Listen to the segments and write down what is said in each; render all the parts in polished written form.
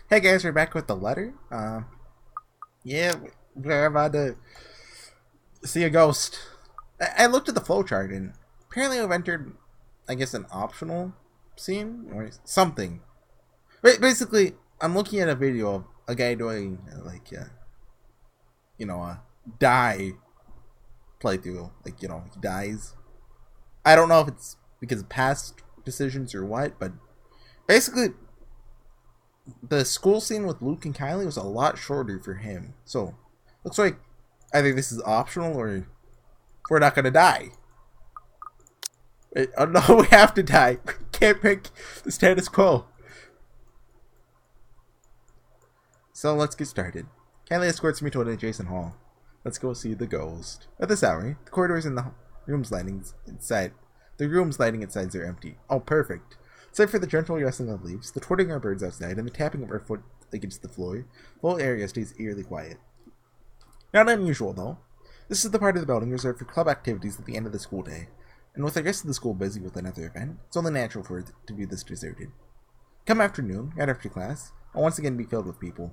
Hey guys, we're back with the letter. Yeah, we're about to see a ghost. I looked at the flowchart and apparently I've entered, I guess, an optional scene or something. Basically, I'm looking at a video of a guy doing a die playthrough. He dies. I don't know if it's because of past decisions or what, but basically the school scene with Luke and Kylie was a lot shorter for him. So, looks like either this is optional or we're not gonna die. Oh no, we have to die. We can't pick the status quo. So let's get started. Kylie escorts me to an adjacent hall. Let's go see the ghost. At this hour, the corridors and the rooms lighting inside are empty. Oh, perfect. Except for the gentle rustling of leaves, the twittering of birds outside, and the tapping of our foot against the floor, the whole area stays eerily quiet. Not unusual, though. This is the part of the building reserved for club activities at the end of the school day, and with the rest of the school busy with another event, it's only natural for it to be this deserted. Come afternoon, right after class, I'll once again be filled with people.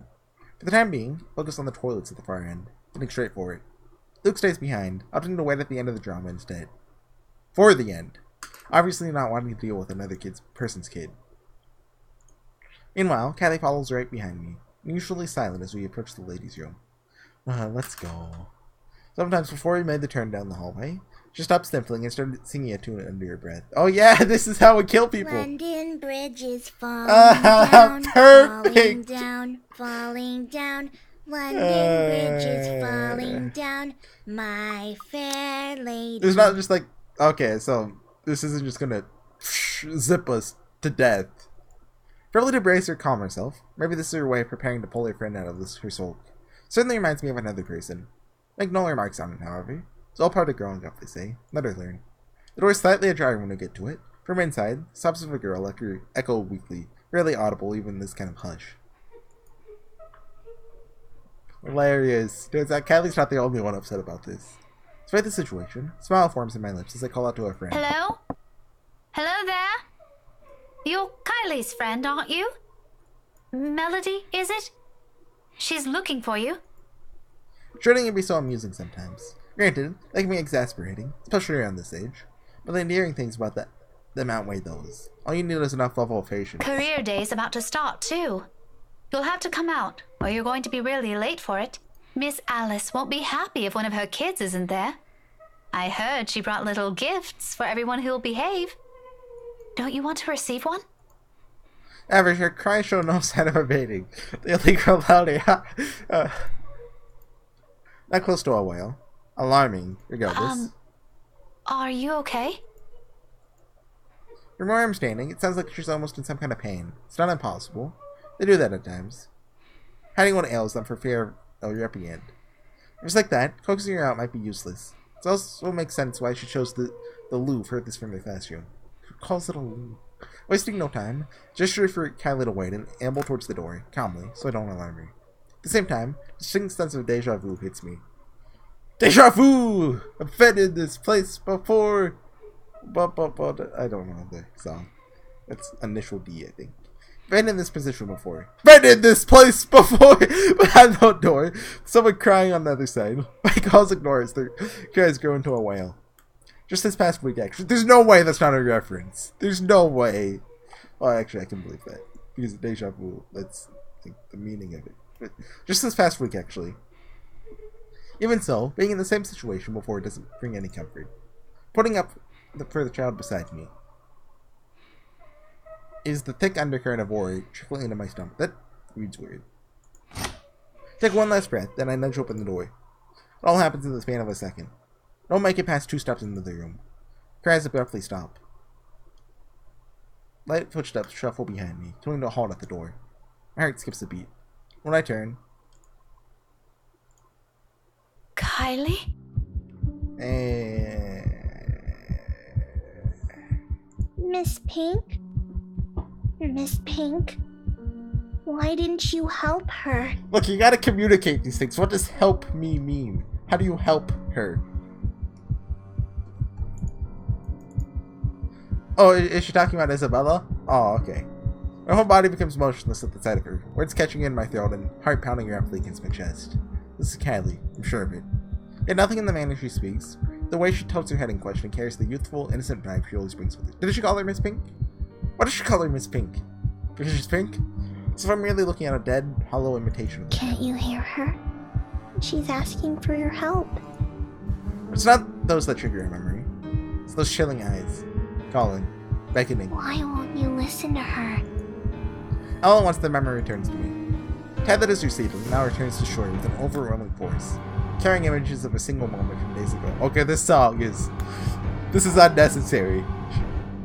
For the time being, focus on the toilets at the far end, heading straight for it. Luke stays behind, opting to wait at the end of the drama instead. For the end. Obviously not wanting to deal with another person's kid. Meanwhile, Kylie follows right behind me, usually silent as we approach the ladies' room. Let's go. Sometimes before we made the turn down the hallway, she stopped sniffling and started singing a tune under her breath. Oh yeah, this is how we kill people! London Bridge is falling down, perfect! falling down, falling down. London Bridge is falling down, my fair lady. It's not just like, okay, so this isn't just gonna zip us to death. Probably to brace or calm herself. Maybe this is her way of preparing to pull her friend out of her sulk. Certainly reminds me of another person. Make no remarks on it, however. It's all part of growing up, they say. Let her learn. The door is slightly ajar when we get to it. From inside, sobs of a girl echo weakly, rarely audible even in this kind of hush. Hilarious. Turns out Kylie's not the only one upset about this. Despite the situation, a smile forms in my lips as I call out to our friend. Hello? Hello there? You're Kylie's friend, aren't you? Melody, is it? She's looking for you. Shooting can be so amusing sometimes. Granted, they can be exasperating, especially around this age. But the endearing things about them outweigh those. All you need is enough level of patience. Career day's about to start, too. You'll have to come out, or you're going to be really late for it. Miss Alice won't be happy if one of her kids isn't there. I heard she brought little gifts for everyone who'll behave. Don't you want to receive one? Average, her cries show no sign of abating. They only grow louder. Not close to a whale. Alarming, regardless. Are you okay? From where I'm standing, it sounds like she's almost in some kind of pain. It's not impossible. They do that at times. Hiding what ails them for fear of your happy end. If it's like that, coaxing her out might be useless. It also makes sense why she chose the loo furthest from the classroom. Who calls it a loo? Wasting no time, gesture for Kylie to wait and amble towards the door, calmly, so I don't alarm her. At the same time, a distinct sense of deja vu hits me. Deja vu! I've been in this place before! But, I don't know the song. That's initial D, I think. Been in this position before. Been in this place before! Behind the door, someone crying on the other side. My calls ignore as their cries grow into a wail. Just this past week, actually. There's no way that's not a reference. There's no way. Well, actually, I can believe that. Because deja vu, that's the meaning of it. But just this past week, actually. Even so, being in the same situation before doesn't bring any comfort. Putting up for the child beside me is the thick undercurrent of worry trickling into my stomach. That reads weird. Take one last breath, then I nudge open the door. It all happens in the span of a second. Don't make it past 2 steps into the room. Cries abruptly stop. Light footsteps shuffle behind me, coming to a halt at the door. My heart skips a beat. When I turn... Kylie? Miss Pink? Miss Pink? Why didn't you help her? Look, you gotta communicate these things. What does help me mean? How do you help her? Oh, is she talking about Isabella? Oh, okay. My whole body becomes motionless at the sight of her, words catching in my throat and heart pounding rapidly against my chest. This is Kylie, I'm sure of it. Yet nothing in the manner she speaks, the way she tilts her head in question, carries the youthful, innocent vibe she always brings with her. Did she call her Miss Pink? Why does she call her Miss Pink? Because she's pink? So if I'm merely looking at a dead, hollow imitation of her. Can't you hear her? She's asking for your help. It's not those that trigger a memory. It's those chilling eyes. Calling. Beckoning. Why won't you listen to her? All at once the memory returns to me. Tide that is receded now returns to shore with an overwhelming force, carrying images of a single moment from days ago. Okay, this is unnecessary.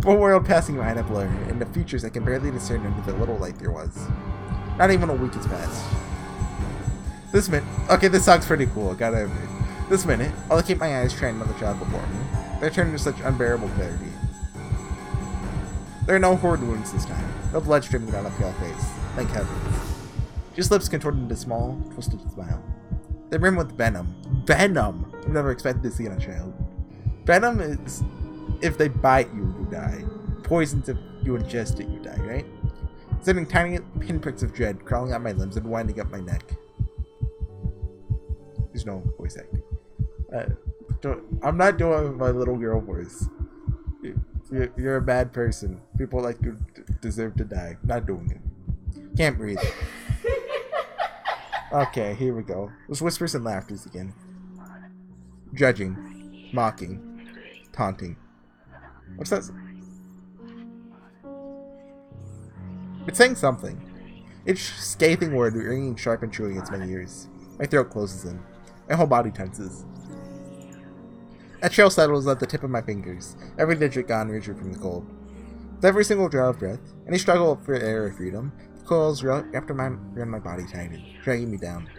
A world passing by in a blur, and the features I can barely discern under the little light there was. Not even a week has passed. This song's pretty cool, gotta admit. This minute, I'll keep my eyes trained on the child before me. They turn to such unbearable clarity. There are no horrid wounds this time, no blood streaming down a pale face. Thank heavens. Just lips contorted into a small, twisted smile. They brim with venom. Venom! I've never expected to see in a child. Venom is if they bite you, you die. Poisons if you ingest it, you die, right? Sending tiny pinpricks of dread crawling out my limbs and winding up my neck. There's no voice acting. I'm not doing my little girl voice. You're a bad person. People like you deserve to die. Not doing it. Can't breathe. Okay, here we go. Those whispers and laughters again. Judging. Mocking. Taunting. What's that? It's saying something. Each scathing word ringing sharp and true against my ears. My throat closes in. My whole body tenses. A chill settles at the tip of my fingers, every digit gone rigid from the cold. With every single draw of breath, any struggle for air or freedom, the coils wrapped around my body tightened, dragging me down.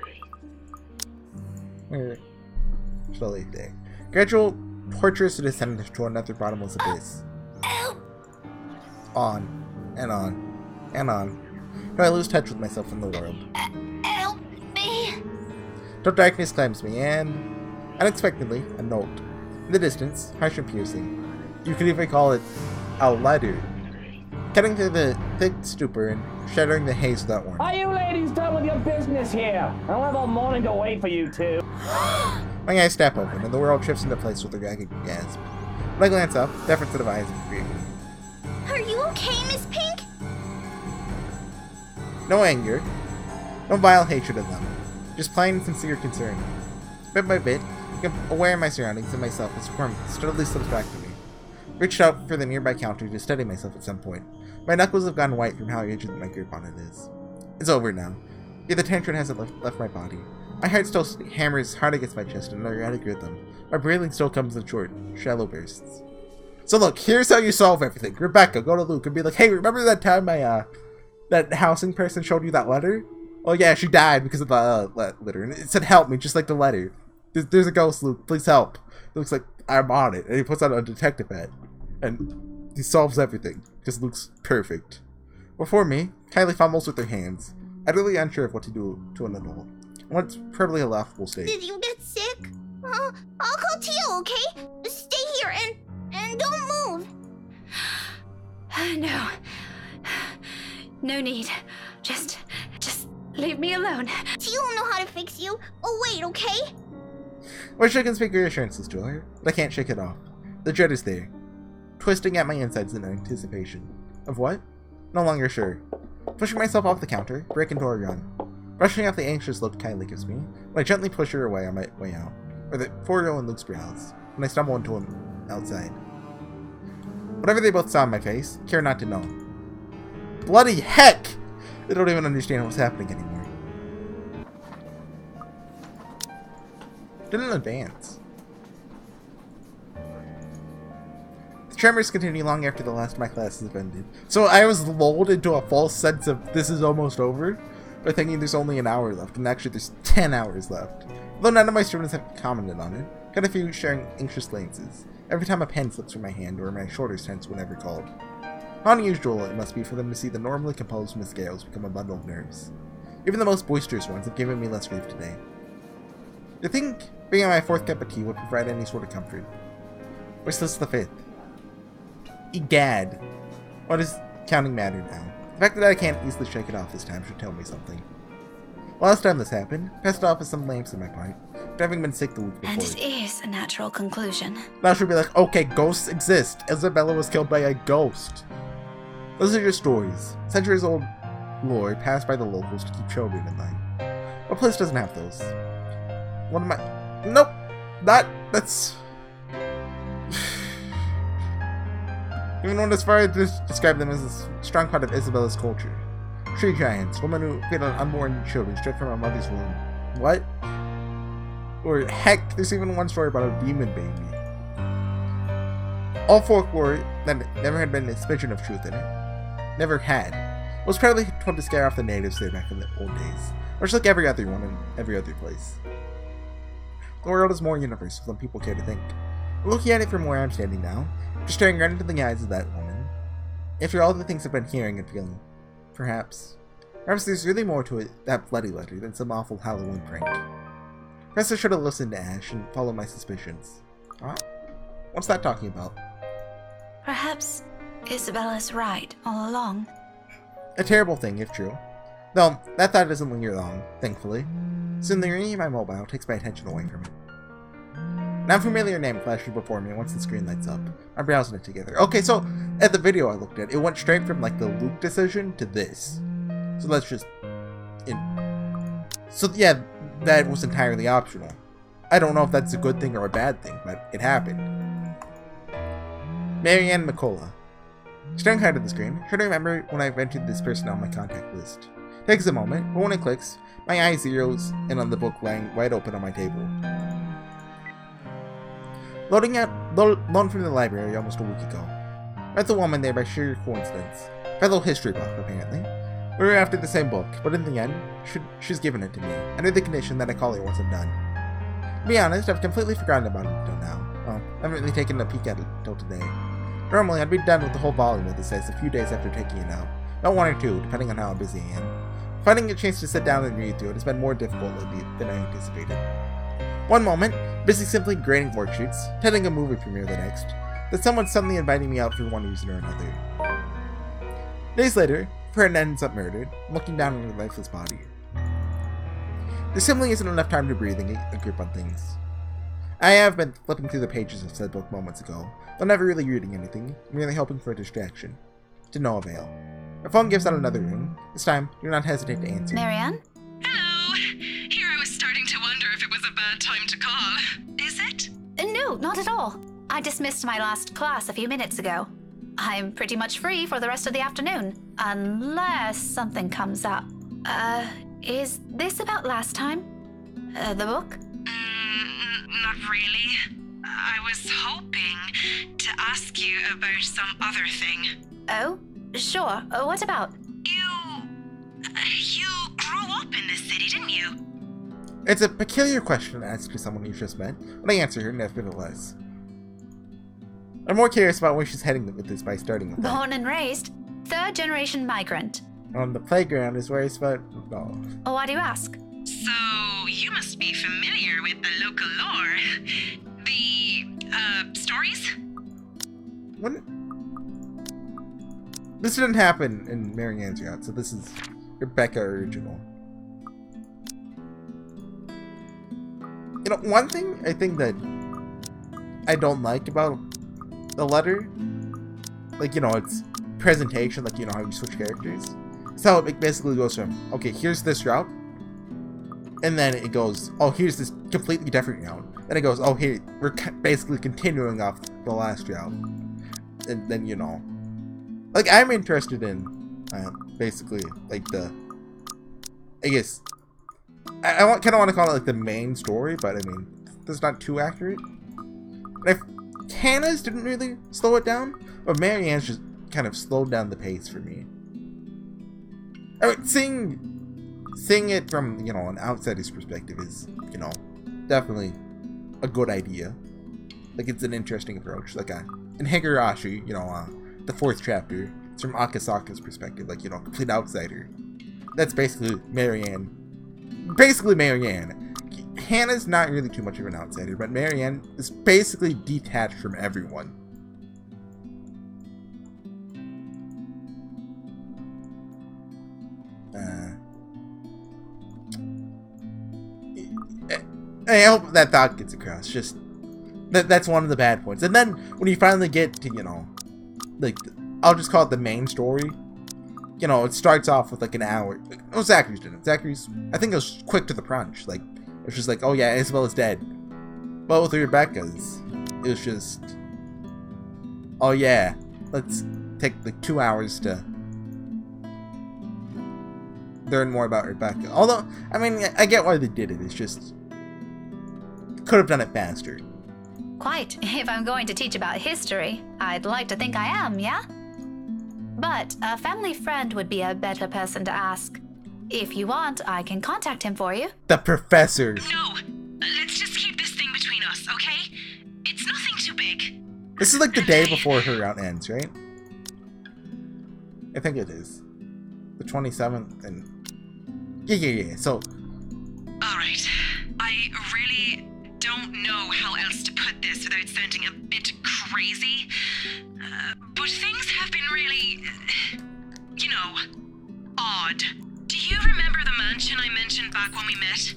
Slowly there. Gradual, torturous descent to another bottomless abyss. On, and on, and on. Till I lose touch with myself and the world. Help me! Till darkness claims me, and, unexpectedly, a note. In the distance, harsh and piercing. You could even call it a letter. Cutting through the thick stupor and shattering the haze without warning. Are you ladies done with your business here? I'll have all morning to wait for you two. My eyes snap open, and the world shifts into place with a ragged gasp. When I glance up, the efforts of eyes greet me. Are you okay, Miss Pink? No anger. No vile hatred of them. Just plain and sincere concern. Bit by bit, I become aware of my surroundings and myself as warmth steadily slips back to me. Reached out for the nearby counter to steady myself at some point. My knuckles have gone white from how rigid my grip on it is. It's over now. Yet the tension hasn't left my body. My heart still hammers hard against my chest in an erratic rhythm. My breathing still comes in short, shallow bursts. So look, here's how you solve everything. Rebecca, go to Luke and be like, hey, remember that time that housing person showed you that letter? Oh yeah, she died because of the letter. And it said help me, just like the letter. There's a ghost, Luke. Please help. It looks like I'm on it. And he puts on a detective hat. And he solves everything. Because Luke's perfect. Before me, Kylie fumbles with her hands, utterly unsure of what to do to an adult. What's probably a laughable state. Did you get sick? I'll call Tio, okay? Stay here and don't move. No. No need. Just leave me alone. Tio will know how to fix you. Oh, wait, okay? Wish I can speak reassurances to her, but I can't shake it off. The dread is there, twisting at my insides in anticipation. Of what? No longer sure. Pushing myself off the counter, break into a run. Brushing off the anxious look Kylie gives me, when I gently push her away on my way out, or the four-year-old in Luke's brows, when I stumble into him outside. Whatever they both saw on my face, care not to know. Bloody heck! They don't even understand what's happening anymore. Didn't advance. The tremors continue long after the last of my classes have ended. So I was lulled into a false sense of this is almost over, by thinking there's only an hour left, and actually there's 10 hours left. Though none of my students have commented on it, got a few sharing anxious glances, every time a pen slips from my hand or my shoulders tense whenever called. How unusual it must be for them to see the normally composed Miss Gales become a bundle of nerves. Even the most boisterous ones have given me less grief today. Do you think bringing my fourth cup of tea would provide any sort of comfort? Where's this the fifth? Egad. What does counting matter now? The fact that I can't easily shake it off this time should tell me something. Last time this happened, I passed off with some lamps in my pipe, after having been sick the week before. And it is a natural conclusion. Now she'll be like, okay, ghosts exist. Isabella was killed by a ghost. Those are just stories. Centuries-old lore passed by the locals to keep children in line. What place doesn't have those? What am I... Nope! That's... Even went as far as to describe them as a strong part of Isabella's culture. Tree giants, women who feed on unborn children straight from a mother's womb. What? Or heck, there's even one story about a demon baby. All folklore that never had been a smidgen of truth in it. Never had. It was probably told to scare off the natives there back in the old days. Much like every other one in every other place. The world is more universal than people care to think. Looking at it from where I'm standing now, just staring right into the eyes of that woman. After all the things I've been hearing and feeling, perhaps there's really more to it, that bloody letter, than some awful Halloween prank. Perhaps I should have listened to Ash and followed my suspicions. Huh? What's that talking about? Perhaps Isabella's right all along. A terrible thing, if true. Though, that thought doesn't linger long, thankfully. Soon the ringing of my mobile takes my attention away from it. An unfamiliar name flashes before me once the screen lights up. I'm browsing it together. Okay, so, at the video I looked at, it went straight from, like, the Luke decision to this. So let's just... So, yeah, that was entirely optional. I don't know if that's a good thing or a bad thing, but it happened. Marianne McCullough. Staring hard at the screen, try to remember when I've entered this person on my contact list. Takes a moment, but when it clicks, my eye zeroes in on the book lying wide open on my table. Loaned from the library almost a week ago. Met the woman there by sheer coincidence. Fellow history buff, apparently. We were after the same book, but in the end, she's given it to me, under the condition that I call her once I'm done. To be honest, I've completely forgotten about it until now. Well, I haven't really taken a peek at it until today. Normally, I'd be done with the whole volume of this a few days after taking it out. About 1 or 2, depending on how busy I am. Finding a chance to sit down and read through it has been more difficult lately than I anticipated. One moment, busy simply grading worksheets, attending a movie premiere the next, then someone suddenly inviting me out for one reason or another. Days later, Fred ends up murdered, looking down on her lifeless body. There simply isn't enough time to breathe and get a grip on things. I have been flipping through the pages of said book moments ago, though never really reading anything, merely hoping for a distraction. To no avail. My phone gives out another ring. This time, do not hesitate to answer. Marianne? Hello! Here I was starting to wonder if it was a bad time to call. Is it? No, not at all. I dismissed my last class a few minutes ago. I'm pretty much free for the rest of the afternoon, unless something comes up. Is this about last time? The book? Not really. I was hoping to ask you about some other thing. Oh, sure. What about? You grew up in this city, didn't you? It's a peculiar question to ask to someone you just met, but I answer her nevertheless. I'm more curious about where she's heading with this by starting with that. Born and raised, third-generation migrant. On the playground is where I spent... No. Why do you ask? So, you must be familiar with the local lore. The, stories? What? This didn't happen in Marianne's Yacht, so this is Rebecca original. You know, one thing I think that I don't like about the letter, like, you know, its presentation, like, you know, how you switch characters. So it basically goes from, okay, here's this route, and then it goes, oh, here's this completely different route. Then it goes, oh, here, we're basically continuing off the last route. And then, you know, like, I'm interested in, basically, like, I guess, I kind of want to call it, like, the main story, but, I mean, that's not too accurate. And if Hannah's didn't really slow it down, but Marianne's just kind of slowed down the pace for me. I mean, seeing it from, you know, an outsider's perspective is, you know, definitely a good idea. Like, it's an interesting approach. Like, in Higurashi, you know, the 4th chapter, it's from Akasaka's perspective, like, you know, complete outsider. That's basically Marianne. Hannah's not really too much of an outsider, but Marianne is basically detached from everyone. I hope that thought gets across. Just that's one of the bad points. And then when you finally get to, you know, like, I'll just call it the main story. You know, it starts off with like an hour. Oh, Zachary's did it. Zachary's, I think it was quick to the punch. Like, it was just like, oh yeah, Isabella's dead. But with Rebecca's, it was just, oh yeah, let's take like 2 hours to learn more about Rebecca. Although, I mean, I get why they did it. It's just, could have done it faster. Quite. If I'm going to teach about history, I'd like to think I am, yeah? But a family friend would be a better person to ask. If you want, I can contact him for you. The professor. No, let's just keep this thing between us, okay? It's nothing too big. This is like the day before her route ends, right? I think it is. The 27th and... Yeah. So... Alright. I really don't know how else to put this without sounding a bit crazy. But things have been really... you know, odd. Do you remember the mansion I mentioned back when we met?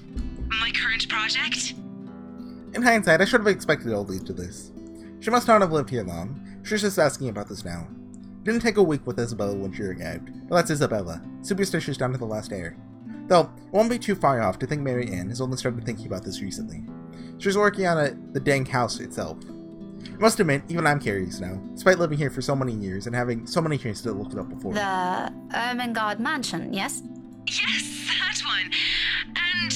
My current project? In hindsight, I should have expected it will lead to this. She must not have lived here long. She's just asking about this now. It didn't take a week with Isabella when she arrived. But that's Isabella. Superstitious down to the last air. Though, it won't be too far off to think Mary Ann has only started thinking about this recently. She's working on the dang house itself. I must admit, even I'm curious now, despite living here for so many years and having so many chances to look it up before. The Ermengarde Mansion, yes? Yes, that one. And,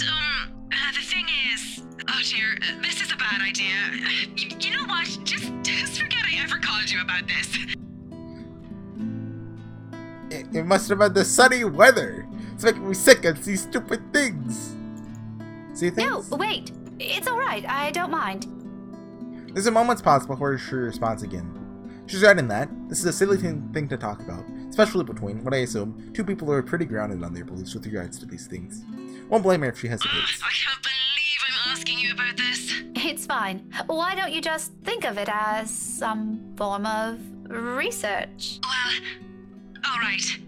the thing is... Oh dear, this is a bad idea. You know what? Just forget I ever called you about this. It must have been the sunny weather. It's making me sick of these stupid things. See things? No, wait. It's alright. I don't mind. There's a moment's pause before she responds again. She's right in that. This is a silly thing to talk about, especially between, what I assume, two people who are pretty grounded on their beliefs with regards to these things. Won't blame her if she hesitates. I can't believe I'm asking you about this. It's fine. Why don't you just think of it as some form of research? Well, alright.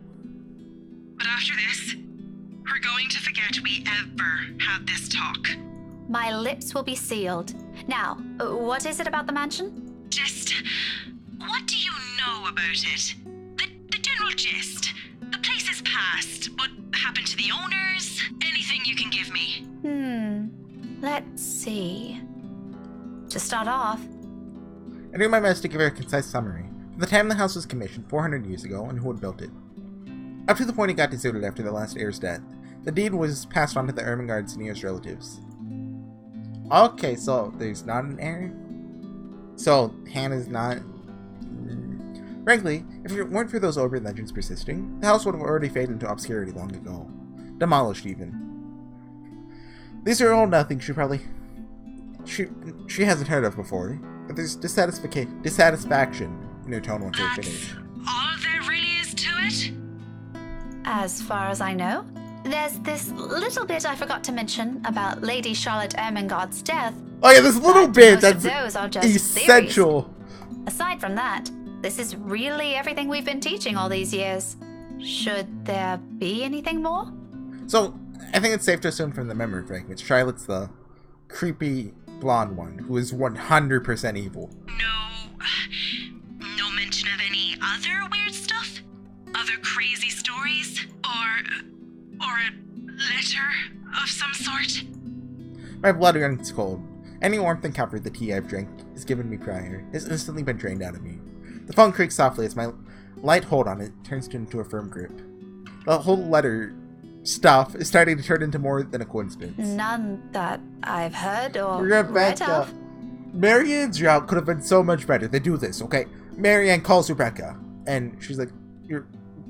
But after this, we're going to forget we ever had this talk. My lips will be sealed. Now, what is it about the mansion? Just, what do you know about it? The general gist. The place is past. What happened to the owners? Anything you can give me. Let's see. To start off, I do my best to give her a concise summary. From the time the house was commissioned 400 years ago and who had built it. Up to the point it got deserted after the last heir's death, the deed was passed on to the Ermengarde's nearest relatives. Okay, so there's not an heir? So Hannah's not... Frankly, if it weren't for those urban legends persisting, the house would have already faded into obscurity long ago. Demolished, even. These are all nothing she probably... She hasn't heard of before, but there's dissatisfaction in her tone once they finish. All there really is to it? as far as I know, there's this little bit I forgot to mention about Lady Charlotte Ermengarde's death. Oh yeah, this little but bit most of that's those are just essential. theories. Aside from that, this is really everything we've been teaching all these years. Should there be anything more? So, I think it's safe to assume from the memory fragments, Charlotte's the creepy blonde one who is 100% evil. No mention of any other weird stuff? Other crazy stories? Or a letter of some sort? My blood runs cold. Any warmth and comfort the tea I've drank has given me prior has instantly been drained out of me. The phone creaks softly as my light hold on it turns into a firm grip. The whole letter stuff is starting to turn into more than a coincidence. None that I've heard or read Rebecca. of. Marianne's route could have been so much better. They do this, okay? Marianne calls Rebecca, and she's like, you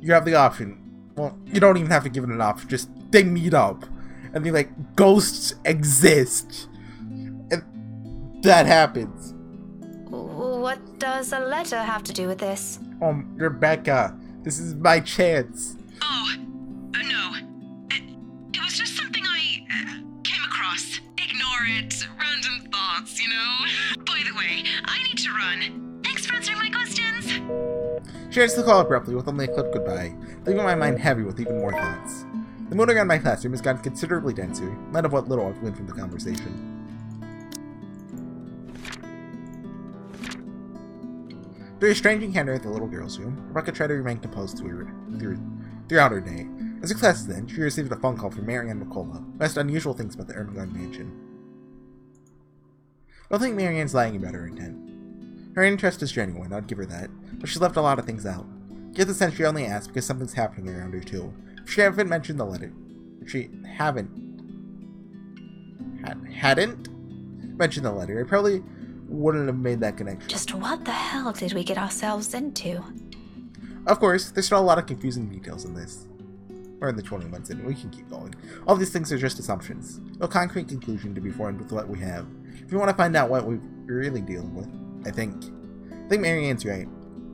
have the option. Well, you don't even have to give it an option. Just they meet up. And they like, ghosts exist. And that happens. What does a letter have to do with this? Rebecca, this is my chance. Oh, no. It was just something I came across. Ignore it. Random thoughts, you know? By the way, I need to run. Thanks for answering my questions. She ends the call abruptly with only a clipped goodbye, leaving my mind heavy with even more thoughts. The mood around my classroom has gotten considerably denser, in light of what little I've gleaned from the conversation. Through estranging Henry at the little girl's room, Rebecca tried to remain composed throughout her day. As her classes ended, she received a phone call from Marianne McCullough, who asked unusual things about the Ermengarde mansion. I don't think Marianne's lying about her intent. Her interest is genuine, I'd give her that, but she left a lot of things out. Get the sense she only asked because something's happening around her too. If she hadn't mentioned the letter, hadn't mentioned the letter, I probably wouldn't have made that connection. Just what the hell did we get ourselves into? Of course, there's still a lot of confusing details in this. We're in the 20 months in, we can keep going. All these things are just assumptions. No concrete conclusion to be formed with what we have. If you want to find out what we're really dealing with, I think Marianne's right.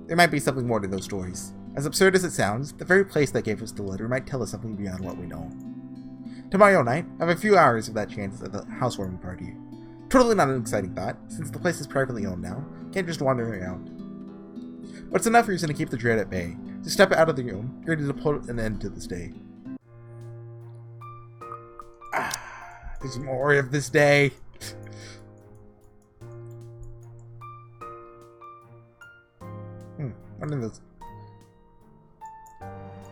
There might be something more to those stories. As absurd as it sounds, the very place that gave us the letter might tell us something beyond what we know. Tomorrow night, I have a few hours of that chance at the housewarming party. Totally not an exciting thought, since the place is privately owned now. Can't just wander around. But it's enough reason to keep the dread at bay. To step out of the room, ready to put an end to this day. There's more of this day.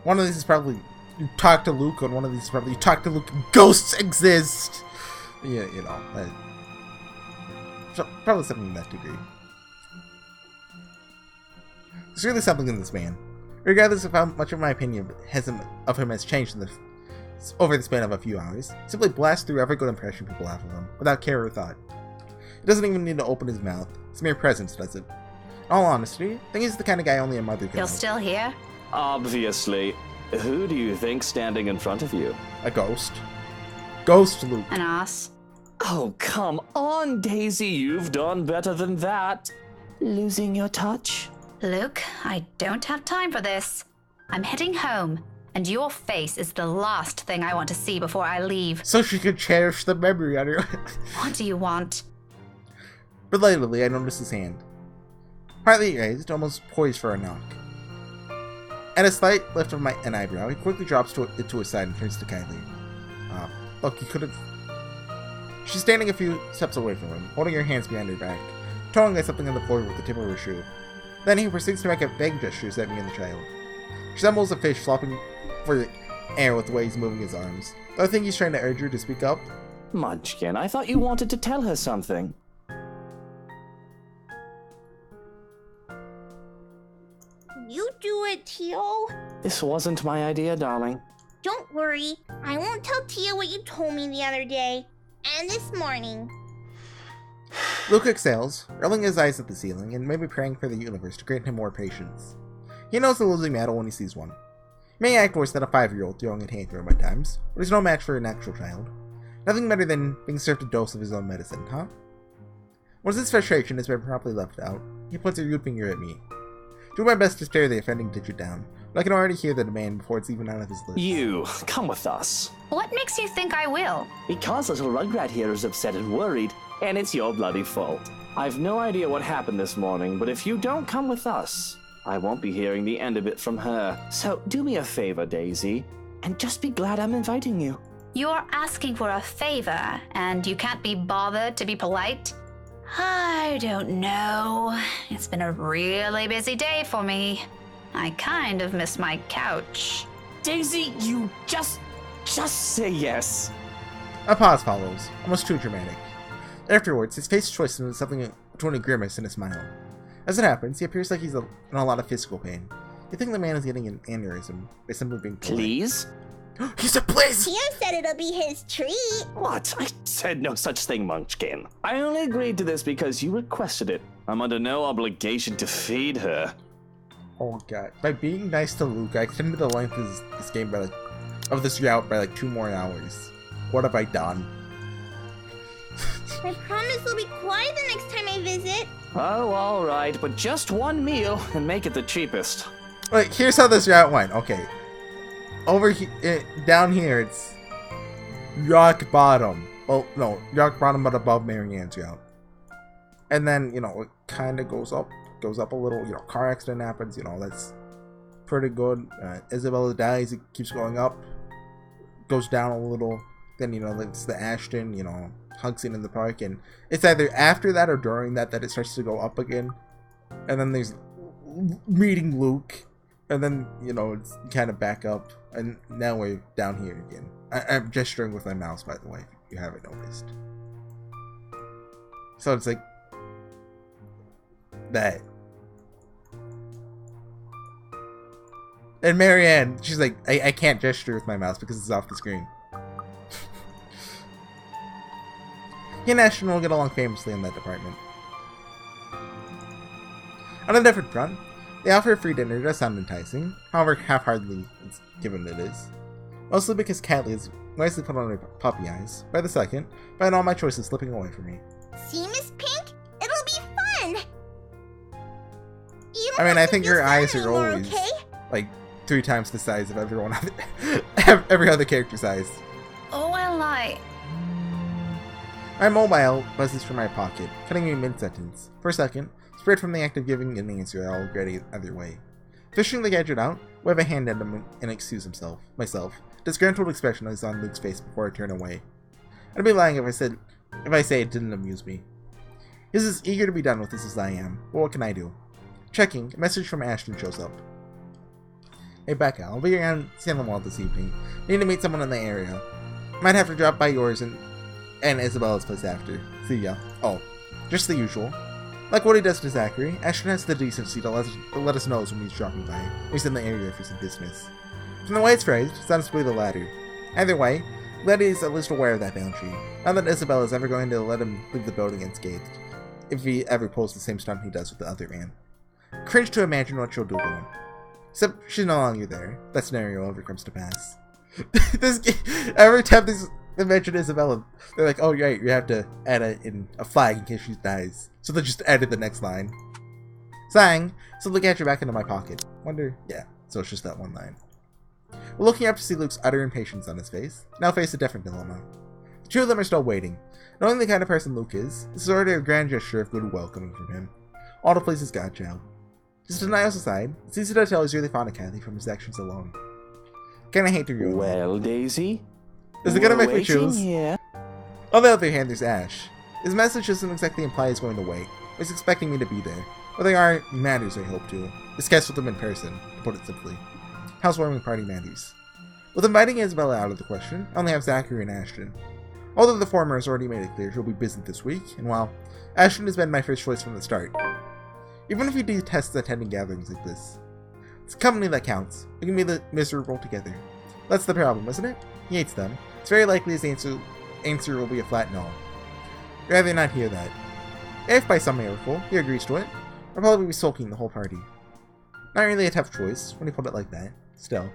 One of these is probably you talk to Luke, and one of these is probably you talk to Luke. Ghosts exist. Yeah, you know, probably something to that degree. There's really something in this man. Regardless of how much of my opinion of him has changed over the span of a few hours, simply blast through every good impression people have of him, without care or thought. He doesn't even need to open his mouth. His mere presence does it. In all honesty, I think he's the kind of guy only a mother can You're help. still here? Obviously. Who do you think standing in front of you? A ghost. Ghost Luke. An ass. Oh, come on, Daisy. You've done better than that. Losing your touch? Luke, I don't have time for this. I'm heading home, and your face is the last thing I want to see before I leave. So she could cherish the memory on her. What do you want? Belatedly, I noticed his hand. Partly raised, almost poised for a knock. At a slight lift of an eyebrow, he quickly drops it to his side and turns to Kylie. Look, you could have... She's standing a few steps away from him, holding her hands behind her back, toeing at something on the floor with the tip of her shoe. Then he proceeds to make a vague gestures at me and the child. She resembles a fish flopping for the air with the way he's moving his arms. Do I think he's trying to urge her to speak up? Munchkin, I thought you wanted to tell her something. You do it, Tio. This wasn't my idea, darling. Don't worry. I won't tell Tia what you told me the other day. And this morning. Luke exhales, rolling his eyes at the ceiling and maybe praying for the universe to grant him more patience. He knows the losing battle when he sees one. He may act worse than a 5-year-old throwing a tantrum at times, but he's no match for an actual child. Nothing better than being served a dose of his own medicine, huh? Once his frustration has been properly left out, he puts a rude finger at me. Do my best to stare the offending digit down, but I can already hear the demand before it's even out of his lips. You, come with us. What makes you think I will? Because little Rugrat here is upset and worried, and it's your bloody fault. I've no idea what happened this morning, but if you don't come with us, I won't be hearing the end of it from her. So do me a favor, Daisy, and just be glad I'm inviting you. You're asking for a favor, and you can't be bothered to be polite? I don't know. It's been a really busy day for me. I kind of miss my couch. Daisy, you just say yes. A pause follows, almost too dramatic. Afterwards, his face twists into something between a grimace and a smile. As it happens, he appears like he's in a lot of physical pain. You think the man is getting an aneurysm by simply being polite. Please? He said please! Tia said it'll be his treat. What? I said no such thing, Munchkin. I only agreed to this because you requested it. I'm under no obligation to feed her. Oh god. By being nice to Luke, I extended the length of this game of this route by 2 more hours. What have I done? I promise I'll be quiet the next time I visit. Oh, alright, but just one meal and make it the cheapest. Wait, here's how this route went. Okay. Over here, down here, it's rock bottom. Well, no, rock bottom, but above Marianne's route. And then, it kind of goes up a little. Car accident happens. That's pretty good. Isabella dies. It keeps going up, goes down a little. Then it's the Ashton. Hug scene in the park, and it's either after that or during that it starts to go up again. And then there's meeting Luke, and then, you know, it's kind of back up, and now we're down here again. I'm gesturing with my mouse, by the way, if you haven't noticed. So it's like that. And Marianne, she's like, I can't gesture with my mouse because it's off the screen. He and Ashton will get along famously in that department. On a different front, the offer of free dinner does sound enticing, however half-heartedly given it is. Mostly because Kylie has nicely put on her puppy eyes, by the second, find all my choices slipping away from me. See, Miss Pink? It'll be fun! You I mean, I think feel her sad eyes are anymore, always, okay? like, 3 times the size of everyone other, every other character size. Oh, well, My mobile buzzes from my pocket, cutting me mid-sentence. For a second, spread from the act of giving an answer I already either way. Fishing the gadget out, wave a hand at him and excuse myself. Disgruntled expression is on Luke's face before I turn away. I'd be lying if I say it didn't amuse me. He's as eager to be done with this as I am, but what can I do? Checking, a message from Ashton shows up. Hey Becca, I'll be around Salem Wall this evening. Need to meet someone in the area. Might have to drop by yours and Isabella's place after. See ya. Oh, just the usual. Like what he does to Zachary, Ashton has the decency to let us know when he's dropping by. He's in the area for some business. From the way it's phrased, it sounds to be the latter. Either way, Letty is at least aware of that boundary. Not that Isabella is ever going to let him leave the building unscathed, if he ever pulls the same stunt he does with the other man. Cringe to imagine what she'll do to him. Except she's no longer there. That scenario ever comes to pass. Every time they mention Isabella, they're like, oh right, you have to add a flag in case she dies. So they just added the next line. Sighing, so look at your back into my pocket. Wonder, yeah, so it's just that one line. We're looking up to see Luke's utter impatience on his face, now face a different dilemma. The two of them are still waiting. Knowing the kind of person Luke is, this is already a grand gesture of goodwill coming from him. All to please his godchild. Just denials aside, it's easy to tell he's really fond of Kathy from his actions alone. Kinda hate to ruin it. Well, Daisy? Is it gonna make me waiting choose? here. On the other hand, there's Ash. His message doesn't exactly imply he's going to wait. He's expecting me to be there. But they are matters, I hope to. Discuss with them in person, to put it simply. Housewarming party matters. With inviting Isabella out of the question, I only have Zachary and Ashton. Although the former has already made it clear she'll be busy this week, and while Ashton has been my first choice from the start. Even if he detests attending gatherings like this, it's a company that counts. We can be miserable together. That's the problem, isn't it? He hates them. It's very likely his answer will be a flat no. I'd rather not hear that. If by some miracle he agrees to it, I'll probably be sulking the whole party. Not really a tough choice when you put it like that. Still.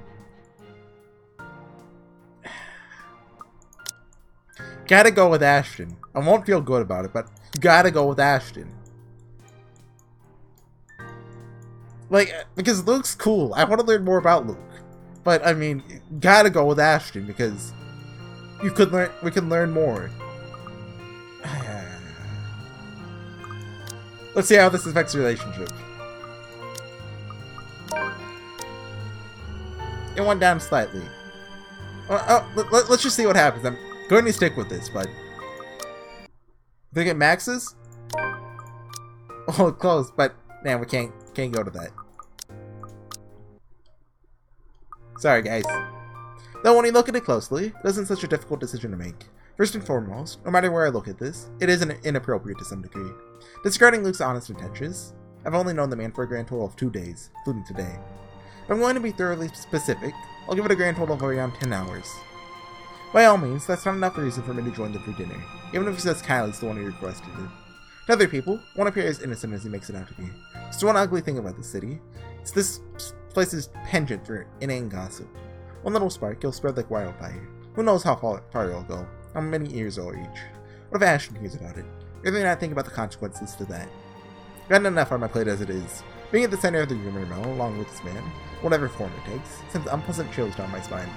Gotta go with Ashton. I won't feel good about it, but gotta go with Ashton. Like, because Luke's cool. I want to learn more about Luke. But, I mean, gotta go with Ashton because we can learn more. Let's see how this affects the relationship. It went down slightly. Let's just see what happens. I'm going to stick with this, but... Did I get maxes? Oh, close, but... Man, we can't go to that. Sorry, guys. Though when you look at it closely, it isn't such a difficult decision to make. First and foremost, no matter where I look at this, it is inappropriate to some degree. Disregarding Luke's honest intentions, I've only known the man for a grand total of 2 days, including today. If I'm going to be thoroughly specific, I'll give it a grand total of around 10 hours. By all means, that's not enough reason for me to join them for dinner, even if he says Kylie's the one who requested it. To other people, won't appear as innocent as he makes it out to be. It's one ugly thing about this city. It's this place's penchant for inane gossip. One little spark, it'll spread like wildfire. Who knows how far it'll go, how many ears it'll reach. What if Ashton hears about it? Rather not think about the consequences to that. I've got enough on my plate as it is. Being at the center of the rumor mill, along with this man, whatever form it takes, sends unpleasant chills down my spine.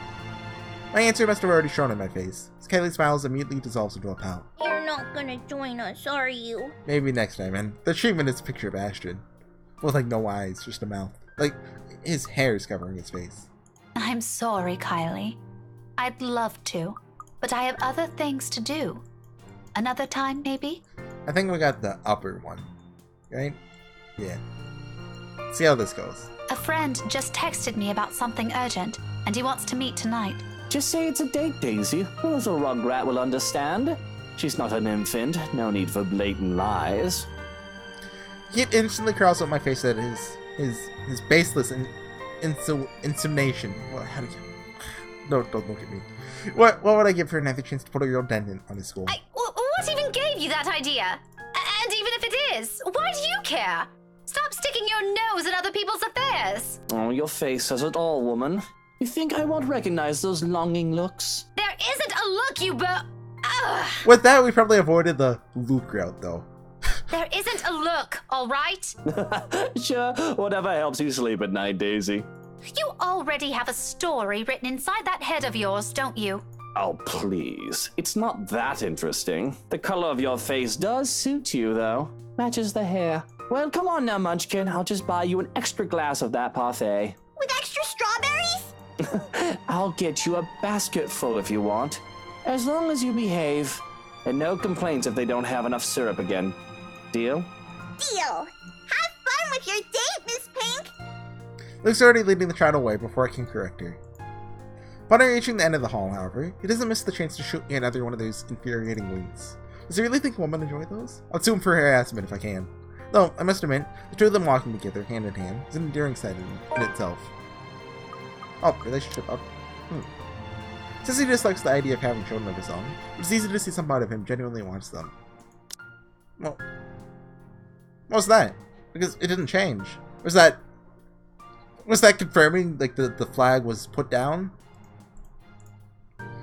My answer must have already shown in my face, as Kaylee's smiles immediately dissolves into a pout. You're not gonna join us, are you? Maybe next time, and the treatment is a picture of Ashton. With like no eyes, just a mouth. Like, his hair is covering his face. I'm sorry, Kylie. I'd love to, but I have other things to do. Another time, maybe? I think we got the upper one, right? Yeah. See how this goes. A friend just texted me about something urgent, and he wants to meet tonight. Just say it's a date, Daisy. The little rugrat will understand. She's not an infant. No need for blatant lies. He instantly crossed up my face at his baseless insinuation. Well, how do you... No, don't look at me. What would I give for another chance to put a real dent on his school? What even gave you that idea? And even if it is, why do you care? Stop sticking your nose in other people's affairs. Oh, your face says it all, woman. You think I won't recognize those longing looks? There isn't a look, you With that, we probably avoided the loop route, though. There isn't a look, all right? Sure, whatever helps you sleep at night, Daisy. You already have a story written inside that head of yours, don't you? Oh, please. It's not that interesting. The color of your face does suit you, though. Matches the hair. Well, come on now, Munchkin. I'll just buy you an extra glass of that parfait. With extra strawberries? I'll get you a basket full if you want. As long as you behave. And no complaints if they don't have enough syrup again. Deal? Deal. Have fun with your date, Miss Pink. Luke's already leading the child away before I can correct her. Upon reaching the end of the hall, however, he doesn't miss the chance to shoot me another one of those infuriating winks. Does he really think women enjoy those? I'll sue him for harassment if I can. Though, I must admit, the two of them walking together, hand in hand, is an endearing sight in itself. Oh, relationship up. Since he dislikes the idea of having children of his own, it's easy to see some part of him genuinely wants them. Well, what's that? Because it didn't change. Was that confirming, like, the flag was put down?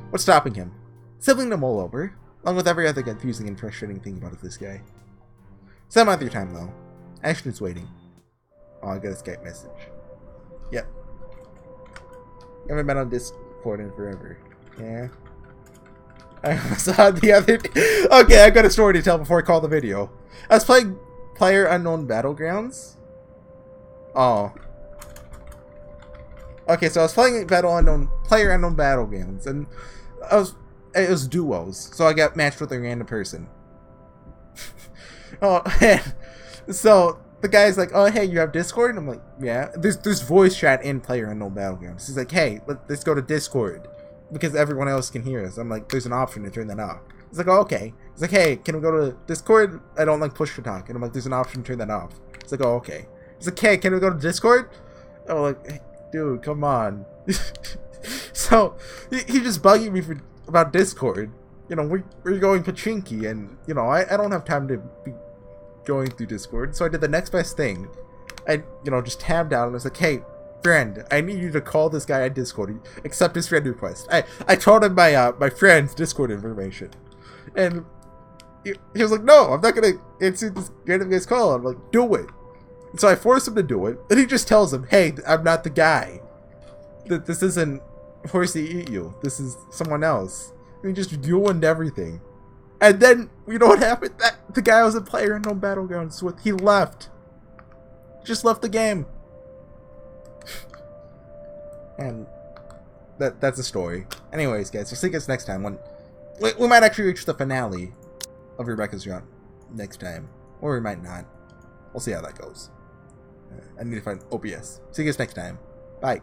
What's stopping him? Sibling to mull over, along with every other confusing and frustrating thing about this guy. Some other time, though. Ashton's waiting. Oh, I got a Skype message. Yep. Haven't been on Discord in forever. Yeah. I saw the other day. Okay, I got a story to tell before I call the video. I was playing PlayerUnknown Battlegrounds. Oh. Okay, so I was playing PlayerUnknown Battlegrounds, and it was duos, so I got matched with a random person. Oh, and so the guy's like, "Oh, hey, you have Discord?" And I'm like, "Yeah." There's voice chat in PlayerUnknown Battlegrounds. He's like, "Hey, let's go to Discord because everyone else can hear us." I'm like, "There's an option to turn that off." He's like, "Oh, okay." He's like, "Hey, can we go to Discord? I don't like push to talk." And I'm like, "There's an option to turn that off." He's like, "Oh, okay." He's like, "Hey, can we go to Discord?" I'm like, hey, "Dude, come on." So he just bugging me about Discord. You know, we're going pachinki, and you know, I don't have time to be going through Discord, so I did the next best thing. I just tabbed out and I was like, "Hey, friend, I need you to call this guy on Discord. Accept his friend request." I told him my friend's Discord information, and he was like, "No, I'm not gonna answer this random guy's call." I'm like, "Do it." And so I forced him to do it, and he just tells him, "Hey, I'm not the guy. This isn't HorseyEatYou. This is someone else." And he just ruined everything. And then, you know what happened? The guy I was a PlayerUnknown Battlegrounds with, he left. Just left the game. And that's the story. Anyways, guys, we'll see you guys next time. When we might actually reach the finale of Rebecca's run next time. Or we might not. We'll see how that goes. I need to find OBS. See you guys next time. Bye.